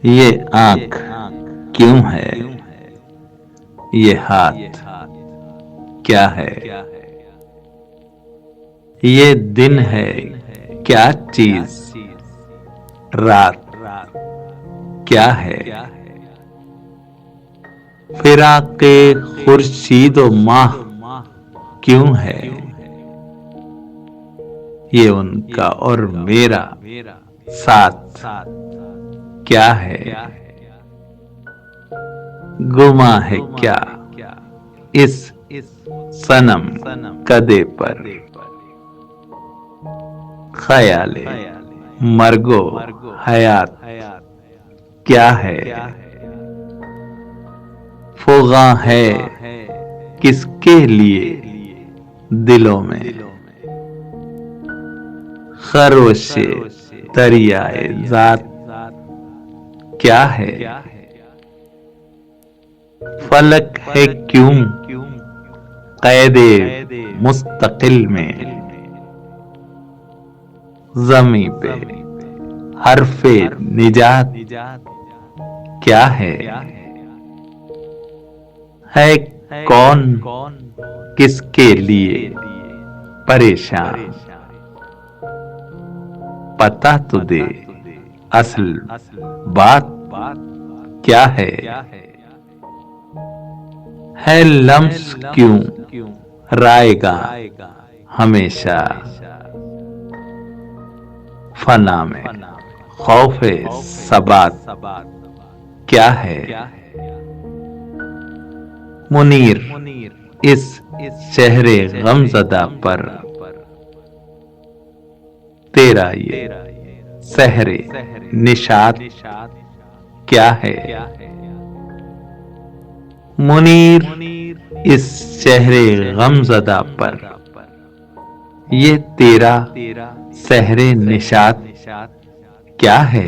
یہ آنکھ کیوں ہے؟ یہ ہاتھ کیا ہے؟ یہ دن ہے کیا چیز؟ رات کیا ہے؟ فراق خورشید و ماہ کیوں ہے؟ یہ ان کا اور میرا ساتھ کیا ہے؟ گما ہے کیا اس صنم کدے پر؟ خیال مرگ و حیات کیا ہے؟ فغاں ہے کس کے لیے دلوں میں؟ خروش دریائے ذات کیا ہے؟ فلک ہے کیوں قید مستقل میں؟ زمیں پہ حرف نجات کیا ہے؟ ہے کون کس کے لیے پریشان؟ پتہ تو دے اصل بات کیا ہے؟ ہے لمس کیوں رائے گا ہمیشہ؟ فنا میں خوف ثبات کیا ہے؟ منیر اس شہر غم زدہ پر تیرا یہ سحر نشاط کیا ہے؟ منیر اس شہر غم زدہ پر یہ تیرا سحر نشاط کیا ہے؟